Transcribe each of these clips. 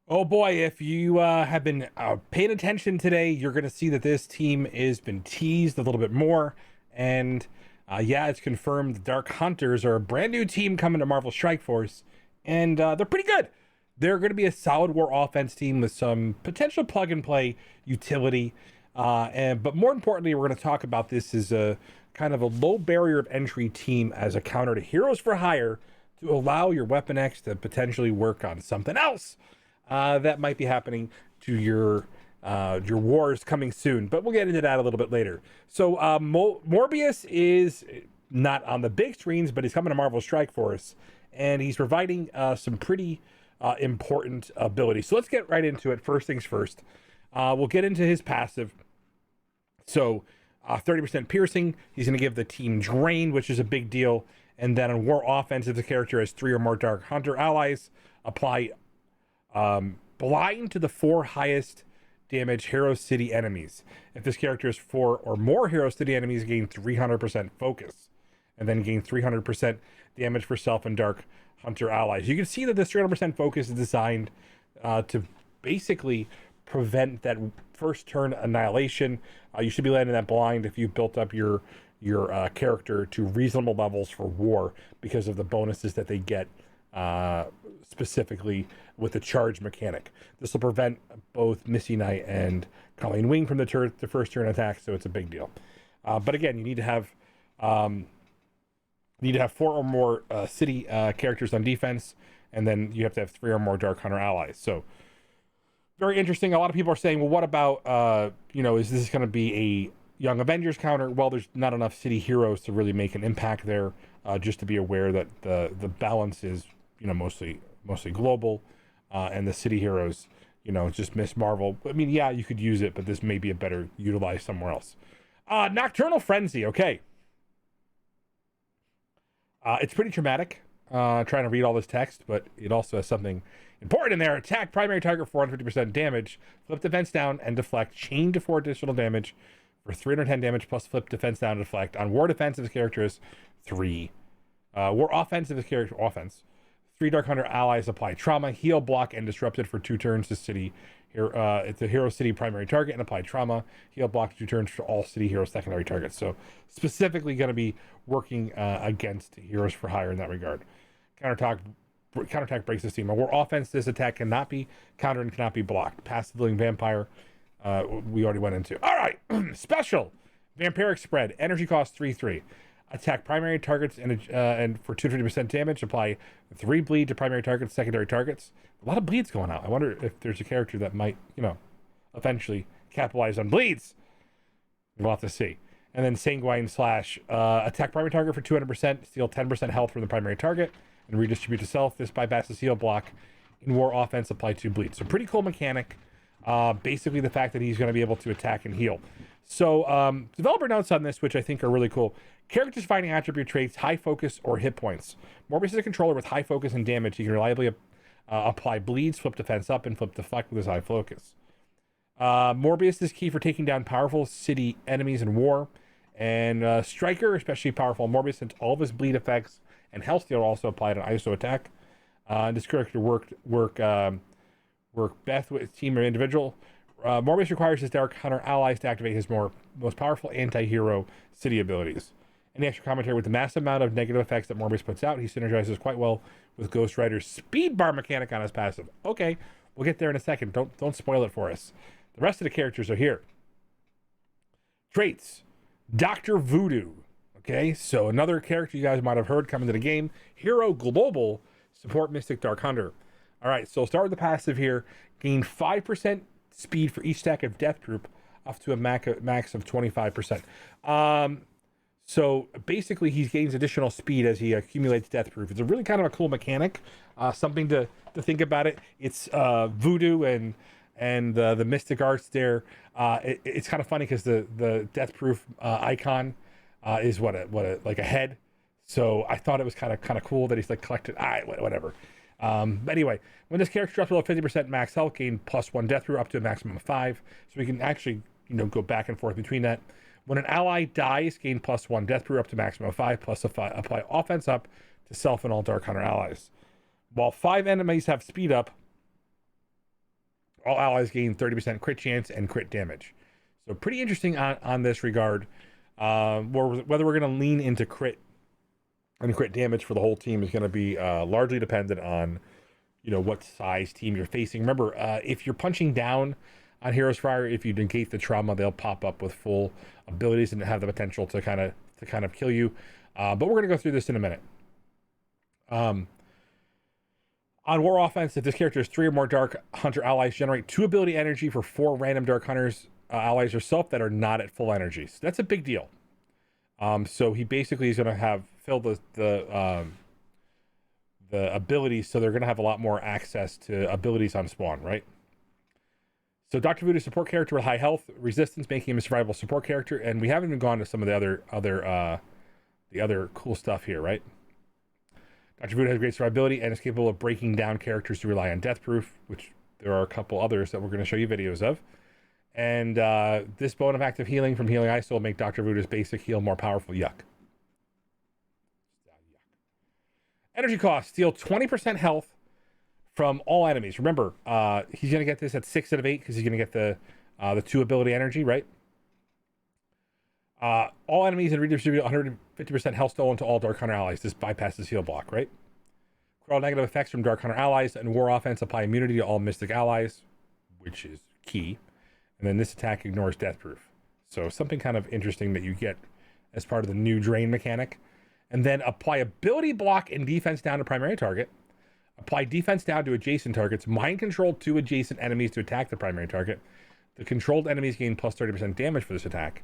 Oh boy, if you have been paying attention today, you're going to see that this team has been teased a little bit more. And yeah, it's confirmed the Dark Hunters are a brand new team coming to Marvel Strike Force. And they're pretty good. They're going to be a solid war offense team with some potential plug and play utility. But more importantly, we're going to talk about this as a kind of a low barrier of entry team as a counter to Heroes for Hire to allow your Weapon X to potentially work on something else that might be happening to your wars coming soon, but we'll get into that a little bit later. So Morbius is not on the big screens, but he's coming to Marvel Strike Force, and he's providing some pretty important abilities. So let's get right into it. First things first, we'll get into his passive. So 30% piercing, he's going to give the team drain, which is a big deal. And then on war offense, if the character has 3 or more Dark Hunter allies, apply blind to the 4 highest damage Hero City enemies. If this character is 4 or more Hero City enemies, gain 300% focus, and then gain 300% damage for self and Dark Hunter allies. You can see that this 300% focus is designed to basically prevent that first turn annihilation. You should be landing that blind if you built up your character to reasonable levels for war because of the bonuses that they get specifically with the charge mechanic. This will prevent both Misty Knight and Colleen Wing from the first turn attack, so it's a big deal. But again, you need to have 4 or more city characters on defense, and then you have to have 3 or more Dark Hunter allies. So very interesting. A lot of people are saying, well, what about is this going to be a Young Avengers counter? Well, there's not enough city heroes to really make an impact there. Just to be aware that the balance is mostly global, and the city heroes just miss Marvel. I mean, yeah, you could use it, but this may be a better utilized somewhere else. Nocturnal Frenzy. Okay, it's pretty traumatic. Trying to read all this text, but it also has something important in there. Attack primary target for 150% damage, flip defense down and deflect, chain to 4 additional damage for 310 damage plus flip defense down and deflect. On war defense, if his character is 3. War offense, if his character offense. 3 Dark Hunter allies apply trauma, heal, block, and disrupted for 2 turns to city. It's a hero city primary target and apply trauma, heal, block 2 turns for all city hero secondary targets. So specifically going to be working against Heroes for Hire in that regard. Counterattack breaks the steam. On war offense, this attack cannot be countered and cannot be blocked. Passive Living Vampire, we already went into. All right, special vampiric spread. Energy cost 3/3. Attack primary targets and for 250% damage. Apply 3 bleed to primary targets, secondary targets. A lot of bleeds going out. I wonder if there's a character that might, eventually capitalize on bleeds. We'll have to see. And then Sanguine Slash. Attack primary target for 200%. Steal 10% health from the primary target and redistribute to self. This bypasses heal block. In war offense, apply 2 bleed. So pretty cool mechanic. Basically the fact that he's going to be able to attack and heal. So developer notes on this, which I think are really cool. Characters finding attribute traits, high focus, or hit points. Morbius is a controller with high focus and damage. He can reliably apply bleeds, flip defense up, and flip deflect with his high focus. Morbius is key for taking down powerful city enemies in war. And Striker, especially powerful Morbius, since all of his bleed effects and health steal also apply to an ISO attack. This character work best with team or individual. Morbius requires his Dark Hunter allies to activate his most powerful anti-hero city abilities. Any extra commentary with the massive amount of negative effects that Morbius puts out, he synergizes quite well with Ghost Rider's speed bar mechanic on his passive. Okay, we'll get there in a second. Don't spoil it for us. The rest of the characters are here. Traits. Dr. Voodoo. Okay, so another character you guys might have heard coming to the game. Hero Global. Support Mystic Dark Hunter. All right, so start with the passive here. Gain 5% speed for each stack of Death Proof up to a max of 25%. So basically he gains additional speed as he accumulates Death Proof. It's a really kind of a cool mechanic, something to think about it. It's voodoo and the mystic arts there. It's kind of funny because the Death Proof icon is like a head. So I thought it was kind of cool that he's like collected. Whatever. But anyway, when this character drops below 50% max health, gain +1 Death Proof up to a maximum of 5. So we can actually go back and forth between that. When an ally dies, gain +1 Death Proof up to maximum of 5, plus apply offense up to self and all Dark Hunter allies. While 5 enemies have speed up, All allies gain 30% crit chance and crit damage. So pretty interesting on this regard. Whether we're going to lean into crit and crit damage for the whole team is going to be largely dependent on, you know, what size team you're facing. Remember, if you're punching down on Heroes Fire, if you negate the trauma, they'll pop up with full abilities and have the potential to kind of kill you. But we're going to go through this in a minute. On War Offense, if this character has 3 or more Dark Hunter allies, generate 2 ability energy for 4 random Dark Hunters allies yourself that are not at full energy. So that's a big deal. So he basically is going to fill the abilities, so they're going to have a lot more access to abilities on spawn, right? So Dr. Voodoo support character with high health, resistance, making him a survivable support character, and we haven't even gone to some of the other cool stuff here, right? Dr. Voodoo has great survivability and is capable of breaking down characters who rely on death proof, which there are a couple others that we're going to show you videos of. And this bone of active healing from Healing Ice will make Dr. Voodoo's basic heal more powerful. Yuck. Energy cost, steal 20% health from all enemies. Remember, he's going to get this at 6 out of 8 because he's going to get the 2 ability energy, right? All enemies and redistribute 150% health stolen to all Dark Hunter allies. This bypasses heal block, right? Crawl negative effects from Dark Hunter allies and War Offense apply immunity to all Mystic allies, which is key. And then this attack ignores death proof. So something kind of interesting that you get as part of the new drain mechanic. And then apply ability block and defense down to primary target. Apply defense down to adjacent targets. Mind control 2 adjacent enemies to attack the primary target. The controlled enemies gain plus 30% damage for this attack.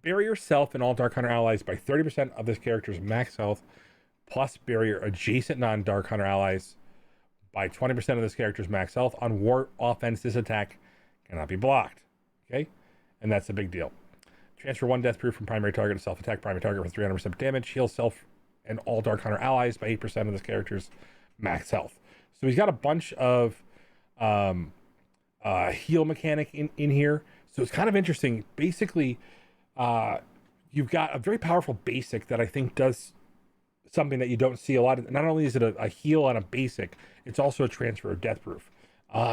Bury yourself and all Dark Hunter allies by 30% of this character's max health, plus barrier adjacent non-Dark Hunter allies by 20% of this character's max health. On War Offense, this attack cannot be blocked. Okay? And that's a big deal. Transfer 1 death proof from primary target to self-attack primary target for 300% damage. Heal self and all Dark Hunter allies by 8% of this character's max health. So he's got a bunch of heal mechanic in here. So it's kind of interesting. Basically, you've got a very powerful basic that I think does something that you don't see a lot of. Not only is it a heal on a basic, it's also a transfer of death proof.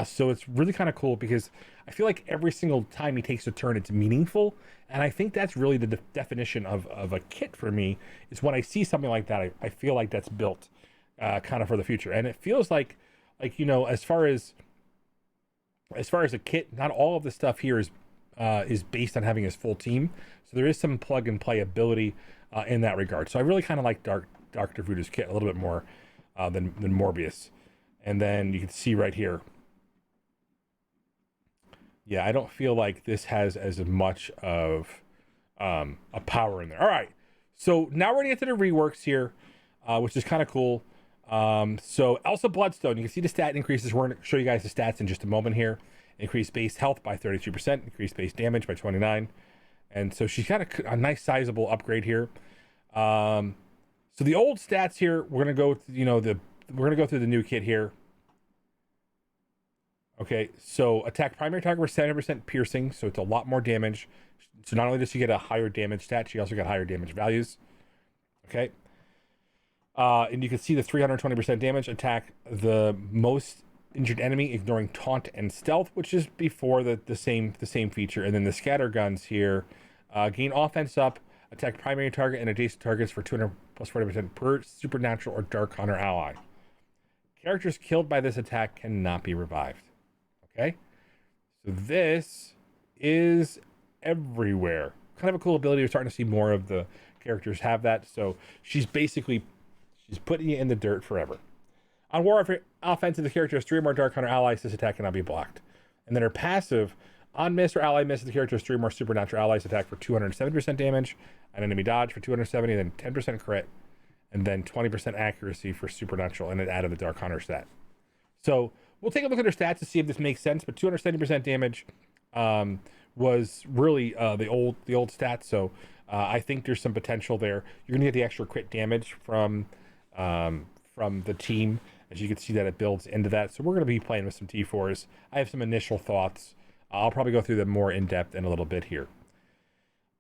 So it's really kind of cool because I feel like every single time he takes a turn, it's meaningful. And I think that's really the definition of a kit for me, is when I see something like that, I feel like that's built kind of for the future. And it feels like, you know, as far as a kit, not all of the stuff here is based on having his full team. So there is some plug and play ability in that regard. So I really kind of like Dr. Voodoo's kit a little bit more than Morbius. And then you can see right here. Yeah, I don't feel like this has as much of a power in there. All right, so now we're gonna get to the reworks here, which is kind of cool. So Elsa Bloodstone, you can see the stat increases. We're gonna show you guys the stats in just a moment here. Increased base health by 32%, increased base damage by 29%. And so she's got a nice sizable upgrade here. So the old stats here, we're gonna go, we're gonna go through the new kit here. Okay, so attack primary target with 70% piercing, so it's a lot more damage. So not only does she get a higher damage stat, she also got higher damage values. Okay. And you can see the 320% damage attack the most injured enemy, ignoring taunt and stealth, which is before the same feature. And then the scatter guns here gain offense up, attack primary target and adjacent targets for 200 plus 40% per supernatural or Dark Hunter ally. Characters killed by this attack cannot be revived. Okay, so this is everywhere. Kind of a cool ability. We're starting to see more of the characters have that. So she's putting you in the dirt forever. On War Offense, the character has 3 or more Dark Hunter allies. This attack cannot be blocked. And then her passive, on miss or ally miss, the character has 3 or more supernatural allies. Attack for 270% damage, an enemy dodge for 270, and then 10% crit, and then 20% accuracy for supernatural, and it added the Dark Hunter stat. So we'll take a look at her stats to see if this makes sense. But 270% damage was really the old stats. So I think there's some potential there. You're gonna get the extra crit damage from the team. As you can see that it builds into that. So we're gonna be playing with some T4s. I have some initial thoughts. I'll probably go through them more in depth in a little bit here.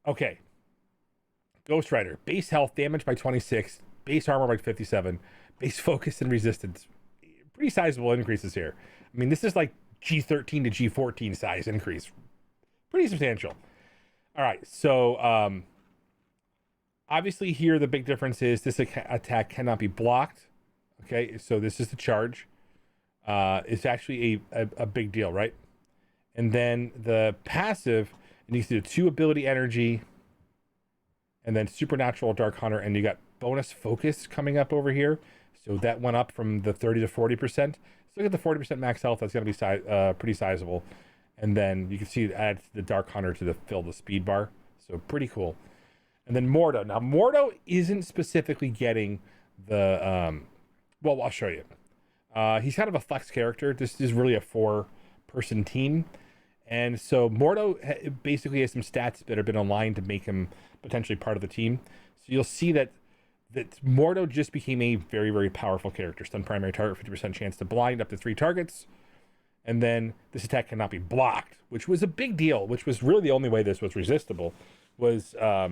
Okay. Ghost Rider, base health damage by 26, base armor by 57, base focus and resistance. Pretty sizable increases here. I mean, this is like G13 to G14 size increase. Pretty substantial. All right, so obviously here the big difference is this attack cannot be blocked. Okay, so this is the charge. It's actually a big deal, right? And then the passive, it needs to do 2 ability energy, and then supernatural Dark Hunter, and you got bonus focus coming up over here. So that went up from the 30 to 40%. So look at the 40% max health. That's going to be pretty sizable. And then you can see it adds the Dark Hunter to fill the speed bar. So pretty cool. And then Mordo. Now, Mordo isn't specifically getting the... well, I'll show you. He's kind of a flex character. This is really a 4-person team. And so Mordo basically has some stats that have been aligned to make him potentially part of the team. So you'll see that Mordo just became a very, very powerful character. Stun primary target, 50% chance to blind up to 3 targets. And then this attack cannot be blocked, which was a big deal, which was really the only way this was resistible, was, a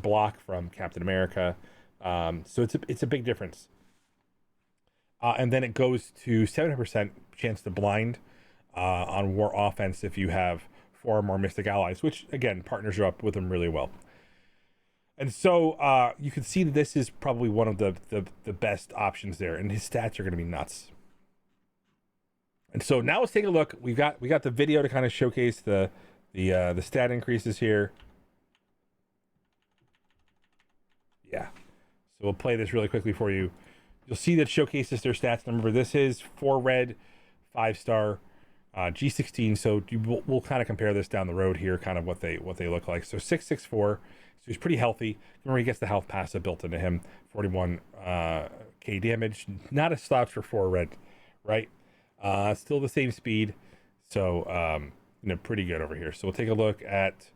block from Captain America. So it's a big difference. And then it goes to 700% chance to blind on war offense if you have 4 or more Mystic allies, which, again, partners you up with them really well. And so you can see that this is probably one of the best options there, and his stats are going to be nuts. And so now let's take a look. We got the video to kind of showcase the stat increases here. Yeah. So we'll play this really quickly for you. You'll see that showcases their stats. Remember, this is 4 red, 5-star, G16. So we'll kind of compare this down the road here, kind of what they look like. So 664. So he's pretty healthy. Remember, he gets the health passive built into him. 41 K damage. Not a slouch for 4 red, right? Still the same speed. So pretty good over here. So we'll take a look at.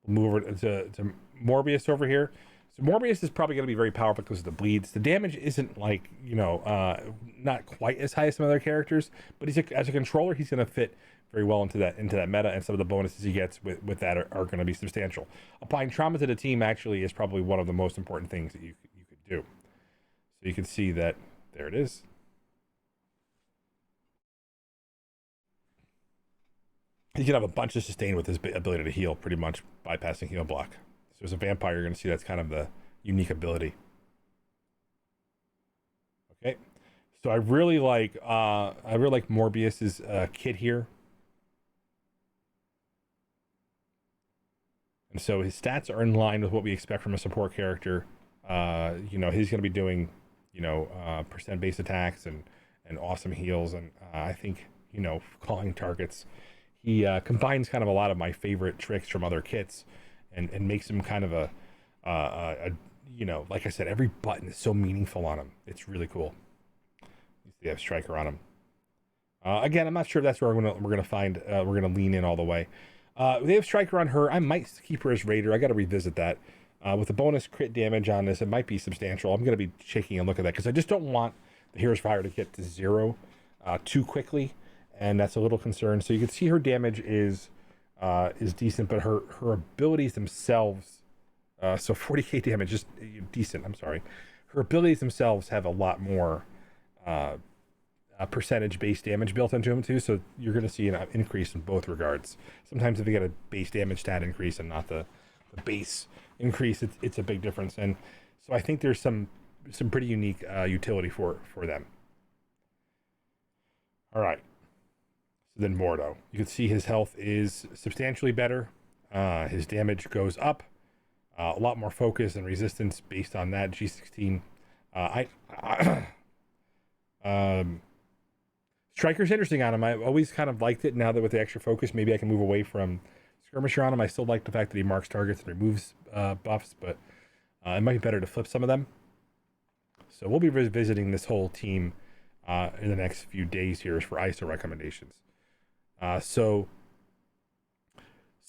We'll move over to Morbius over here. So Morbius is probably going to be very powerful because of the bleeds. The damage isn't like, not quite as high as some other characters, but as a controller, he's going to fit very well into that meta, and some of the bonuses he gets with that are going to be substantial. Applying trauma to the team actually is probably one of the most important things that you could do. So you can see that there it is. He can have a bunch of sustain with his ability to heal, pretty much bypassing heal block. So as a vampire, you're going to see that's kind of the unique ability. Okay, so I really like Morbius's kit here, and so his stats are in line with what we expect from a support character. He's going to be doing percent base attacks and awesome heals, and I think calling targets. He combines kind of a lot of my favorite tricks from other kits and makes him kind of a like I said, every button is so meaningful on him. It's really cool. They have Striker on him. Again, I'm not sure if that's where we're gonna lean in all the way. They have Striker on her. I might keep her as Raider. I got to revisit that. With the bonus crit damage on this, it might be substantial. I'm going to be taking a look at that because I just don't want the Hero's Fire to get to 0 too quickly. And that's a little concern. So you can see her damage is decent, but her abilities themselves, so 40k damage is decent. I'm sorry, her abilities themselves have a lot more percentage-based damage built into them too. So you're going to see an increase in both regards. Sometimes if you get a base damage stat increase and not the base increase, it's a big difference. And so I think there's some pretty unique utility for them. All right. So then Mordo, you can see his health is substantially better. His damage goes up, a lot more focus and resistance based on that G16. Striker's interesting on him. I've always kind of liked it. Now that with the extra focus, maybe I can move away from Skirmisher on him. I still like the fact that he marks targets and removes buffs, but it might be better to flip some of them. So we'll be revisiting this whole team in the next few days here for ISO recommendations. So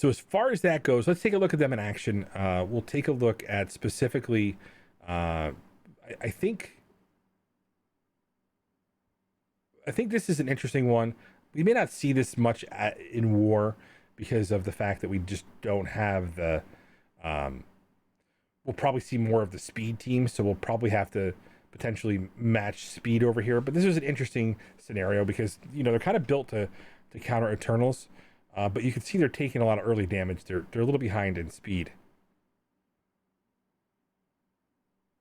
as far as that goes, let's take a look at them in action. We'll take a look at specifically, I think this is an interesting one. We may not see this much in war because of the fact that we just don't have the, we'll probably see more of the speed team. So we'll probably have to potentially match speed over here. But this is an interesting scenario because, you know, they're kind of built to counter Eternals. But you can see they're taking a lot of early damage. They're a little behind in speed.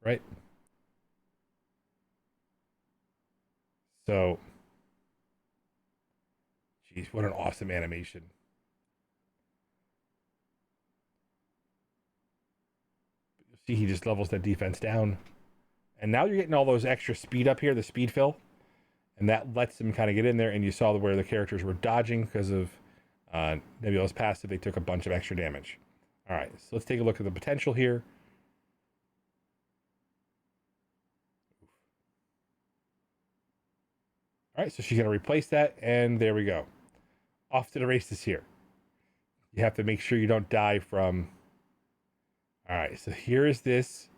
Right? So, geez, what an awesome animation. You'll see he just levels that defense down. And now you're getting all those extra speed up here, the speed fill. And that lets them kind of get in there. And you saw where the characters were dodging because of Nebula's passive. They took a bunch of extra damage. All right, so let's take a look at the potential here. All right, so she's going to replace that, and there we go. Off to the races here. You have to make sure you don't die from... All right, so here is this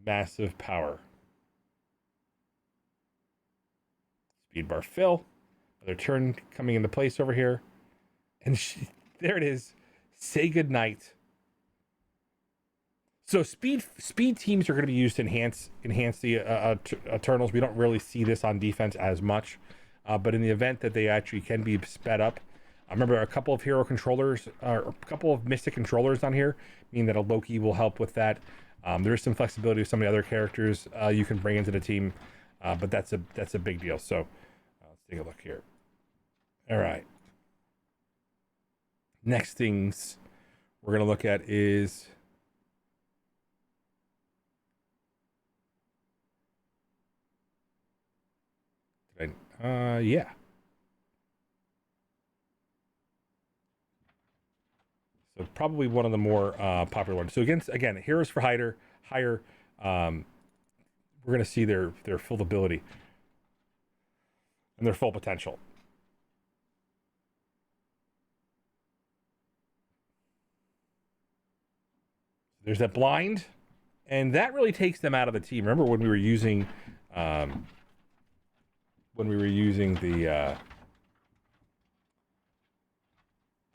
massive power. Speed bar fill. Another turn coming into place over here. And there it is. Say goodnight. So speed teams are going to be used to enhance the Eternals. We don't really see this on defense as much, but in the event that they actually can be sped up, I remember a couple of hero controllers, or a couple of Mystic controllers on here, meaning that a Loki will help with that. There is some flexibility with some of the other characters you can bring into the team, but that's a big deal. So let's take a look here. All right. Next things we're going to look at is... yeah. So probably one of the more popular ones. So again, Heroes for Hire, we're going to see their full ability and their full potential. There's that blind, and that really takes them out of the team. Remember when we were using the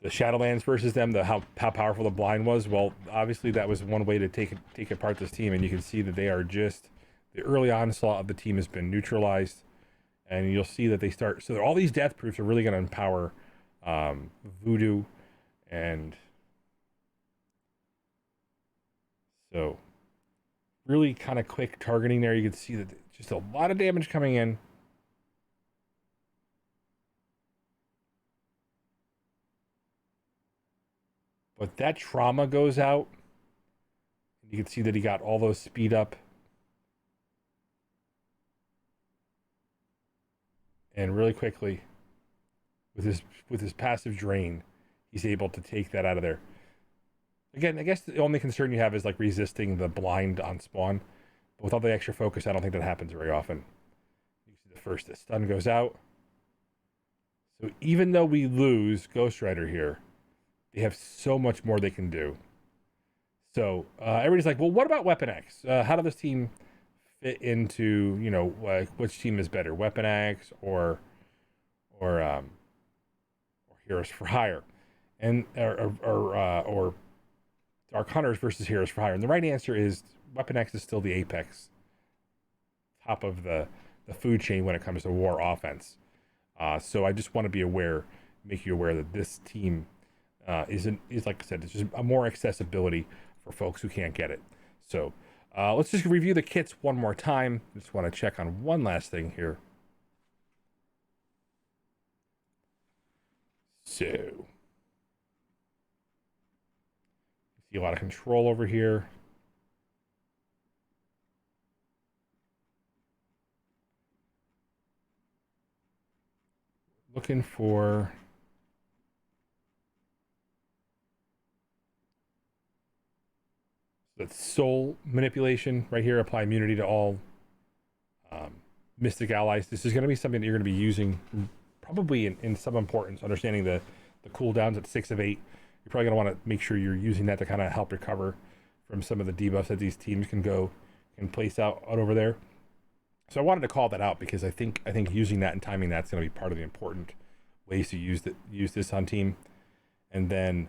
Shadowlands versus them, how powerful the blind was? Well, obviously that was one way to take apart this team, and you can see that they are just... The early onslaught of the team has been neutralized, and you'll see that they start... So all these death proofs are really going to empower Voodoo, and... So, really kind of quick targeting there. You can see that just a lot of damage coming in. But that trauma goes out. You can see that he got all those speed up. And really quickly, with his passive drain, he's able to take that out of there. Again, I guess the only concern you have is like resisting the blind on spawn. But with all the extra focus, I don't think that happens very often. You see the first stun goes out. So even though we lose Ghost Rider here, they have so much more they can do. So everybody's like, well, what about Weapon X? How does this team fit into, you know, which team is better, Weapon X or Heroes for Hire, and or Dark Hunters versus Heroes for Hire? And the right answer is Weapon X is still the apex, top of the food chain when it comes to war offense. So I just want to be aware, make you aware that this team is like I said, it's just a more accessibility for folks who can't get it. So let's just review the kits one more time. Just want to check on one last thing here. So see a lot of control over here. Looking for that soul manipulation right here. Apply immunity to all mystic allies. This is going to be something that you're going to be using probably in some importance. Understanding the cooldowns at 6 of 8. You're probably going to want to make sure you're using that to kind of help recover from some of the debuffs that these teams can place out over there. So I wanted to call that out because I think using that and timing that's going to be part of the important ways to use this on team. And then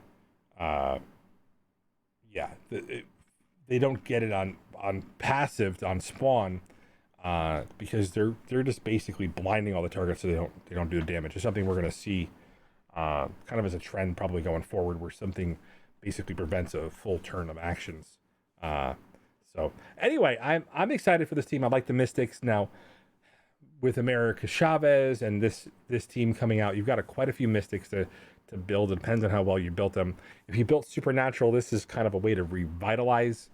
they don't get it on passive on spawn because they're just basically blinding all the targets so they don't do the damage. It's something we're going to see kind of as a trend probably going forward, where something basically prevents a full turn of actions. So anyway, I'm excited for this team. I like the Mystics now. With America Chavez and this team coming out, you've got quite a few Mystics to build. It depends on how well you built them. If you built Supernatural, this is kind of a way to revitalize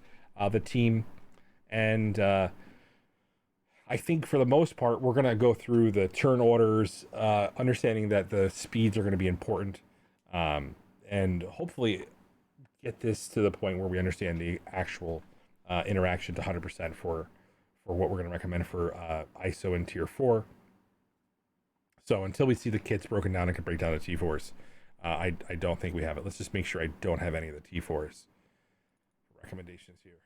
the team. And I think for the most part, we're going to go through the turn orders, understanding that the speeds are going to be important, and hopefully get this to the point where we understand the actual interaction to 100% for what we're going to recommend for ISO in tier 4. So until we see the kits broken down and can break down the T4s, I don't think we have it. Let's just make sure I don't have any of the T4s recommendations here.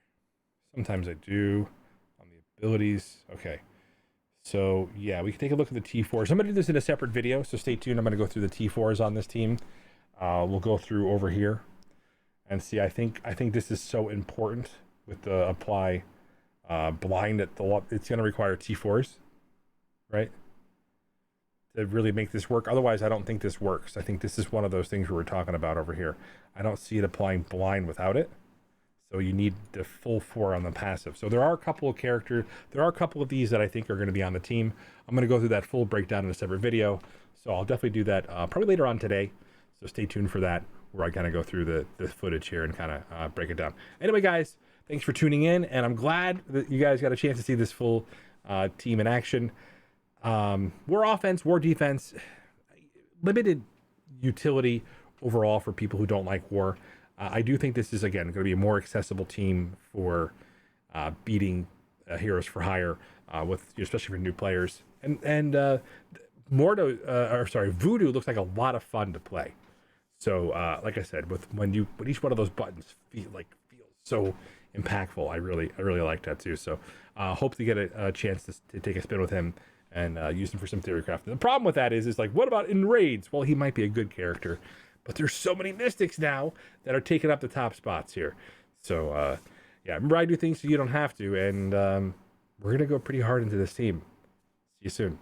Sometimes I do on the abilities. Okay. So yeah, we can take a look at the T4s. I'm going to do this in a separate video, so stay tuned. I'm going to go through the T4s on this team. We'll go through over here and see. I think this is so important with the apply blind at the, it's going to require T4s, right, to really make this work. Otherwise, I don't think this works. I think this is one of those things we were talking about over here. I don't see it applying blind without it. So you need the full 4 on the passive. So there are a couple of these that I think are going to be on the team. I'm going to go through that full breakdown in a separate video. So I'll definitely do that probably later on today. So stay tuned for that, where I kind of go through the footage here and kind of break it down. Anyway, guys, thanks for tuning in, and I'm glad that you guys got a chance to see this full team in action. War offense, war defense, limited utility overall for people who don't like war. I do think this is, again, going to be a more accessible team for beating Heroes for Hire, especially for new players. And Voodoo looks like a lot of fun to play. So, like I said, when each one of those buttons feels so impactful, I really like that too. So, hope to get a chance to take a spin with him and use him for some theory craft. The problem with that is like, what about in raids? Well, he might be a good character, but there's so many Mystics now that are taking up the top spots here. So, yeah, remember, I do things so you don't have to, and we're going to go pretty hard into this team. See you soon.